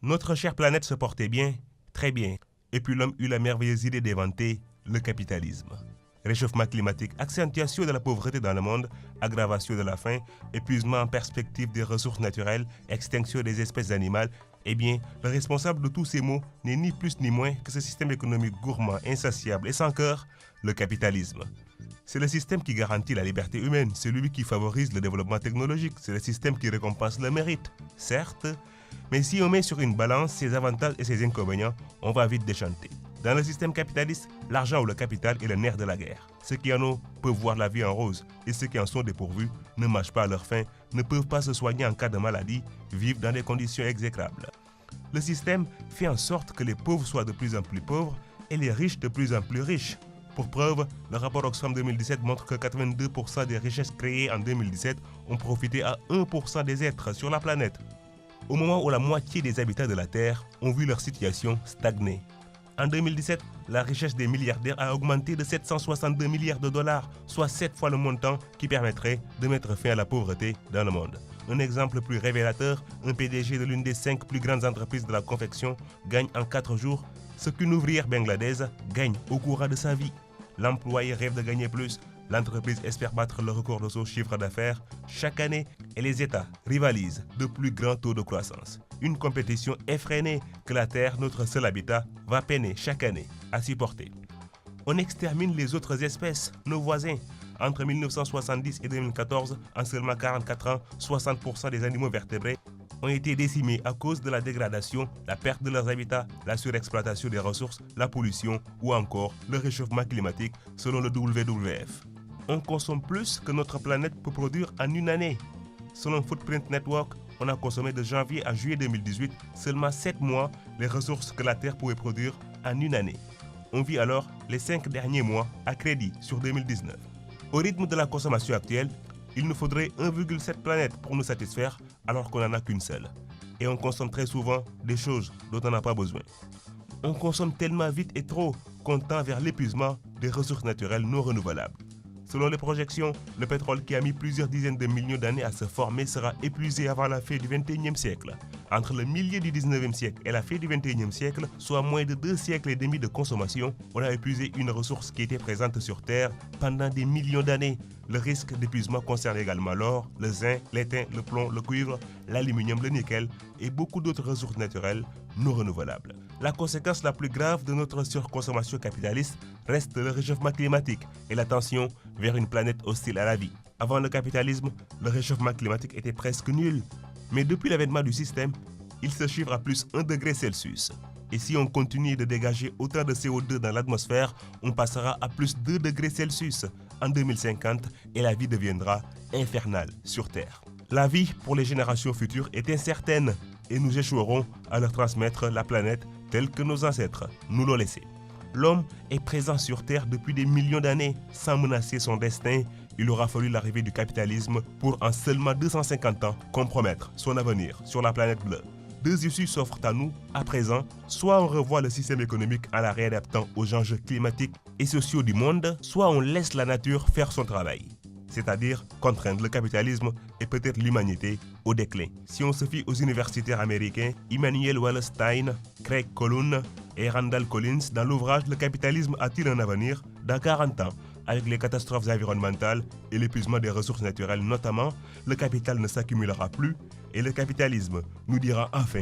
Notre chère planète se portait bien, très bien, et puis l'homme eut la merveilleuse idée d'inventer le capitalisme. Réchauffement climatique, accentuation de la pauvreté dans le monde, aggravation de la faim, épuisement en perspective des ressources naturelles, extinction des espèces animales, eh bien, le responsable de tous ces maux n'est ni plus ni moins que ce système économique gourmand, insatiable et sans cœur, le capitalisme. C'est le système qui garantit la liberté humaine, c'est lui qui favorise le développement technologique, c'est le système qui récompense le mérite, certes, mais si on met sur une balance ses avantages et ses inconvénients, on va vite déchanter. Dans le système capitaliste, l'argent ou le capital est le nerf de la guerre. Ceux qui en ont peuvent voir la vie en rose et ceux qui en sont dépourvus ne mâchent pas à leur faim, ne peuvent pas se soigner en cas de maladie, vivent dans des conditions exécrables. Le système fait en sorte que les pauvres soient de plus en plus pauvres et les riches de plus en plus riches. Pour preuve, le rapport Oxfam 2017 montre que 82% des richesses créées en 2017 ont profité à 1% des êtres sur la planète. Au moment où la moitié des habitants de la Terre ont vu leur situation stagner. En 2017, la richesse des milliardaires a augmenté de 762 milliards de dollars, soit 7 fois le montant qui permettrait de mettre fin à la pauvreté dans le monde. Un exemple plus révélateur, un PDG de l'une des 5 plus grandes entreprises de la confection gagne en 4 jours ce qu'une ouvrière bangladaise gagne au cours de sa vie. L'employé rêve de gagner plus, l'entreprise espère battre le record de son chiffre d'affaires chaque année et les États rivalisent de plus grands taux de croissance. Une compétition effrénée que la Terre, notre seul habitat, va peiner chaque année à supporter. On extermine les autres espèces, nos voisins. Entre 1970 et 2014, en seulement 44 ans, 60% des animaux vertébrés ont été décimés à cause de la dégradation, la perte de leurs habitats, la surexploitation des ressources, la pollution ou encore le réchauffement climatique selon le WWF. On consomme plus que notre planète peut produire en une année. Selon Footprint Network, on a consommé de janvier à juillet 2018 seulement 7 mois les ressources que la Terre pouvait produire en une année. On vit alors les 5 derniers mois à crédit sur 2019. Au rythme de la consommation actuelle, il nous faudrait 1,7 planètes pour nous satisfaire alors qu'on n'en a qu'une seule. Et on consomme très souvent des choses dont on n'a pas besoin. On consomme tellement vite et trop qu'on tend vers l'épuisement des ressources naturelles non renouvelables. Selon les projections, le pétrole qui a mis plusieurs dizaines de millions d'années à se former sera épuisé avant la fin du XXIe siècle. Entre le milieu du XIXe siècle et la fin du XXIe siècle, soit moins de 2 siècles et demi de consommation, on a épuisé une ressource qui était présente sur Terre pendant des millions d'années. Le risque d'épuisement concerne également l'or, le zinc, l'étain, le plomb, le cuivre, l'aluminium, le nickel et beaucoup d'autres ressources naturelles non renouvelables. La conséquence la plus grave de notre surconsommation capitaliste reste le réchauffement climatique et la tension vers une planète hostile à la vie. Avant le capitalisme, le réchauffement climatique était presque nul. Mais depuis l'avènement du système, il se chiffre à plus 1 degré Celsius. Et si on continue de dégager autant de CO2 dans l'atmosphère, on passera à plus 2 degrés Celsius en 2050 et la vie deviendra infernale sur Terre. La vie pour les générations futures est incertaine et nous échouerons à leur transmettre la planète telle que nos ancêtres nous l'ont laissée. L'homme est présent sur Terre depuis des millions d'années sans menacer son destin. Il aura fallu l'arrivée du capitalisme pour en seulement 250 ans compromettre son avenir sur la planète bleue. 2 issues s'offrent à nous à présent, soit on revoit le système économique en la réadaptant aux enjeux climatiques et sociaux du monde, soit on laisse la nature faire son travail, c'est-à-dire contraindre le capitalisme et peut-être l'humanité au déclin. Si on se fie aux universitaires américains Immanuel Wallerstein, Craig Colloun et Randall Collins dans l'ouvrage « Le capitalisme a-t-il un avenir ?» Dans 40 ans, avec les catastrophes environnementales et l'épuisement des ressources naturelles notamment, le capital ne s'accumulera plus et le capitalisme nous dira enfin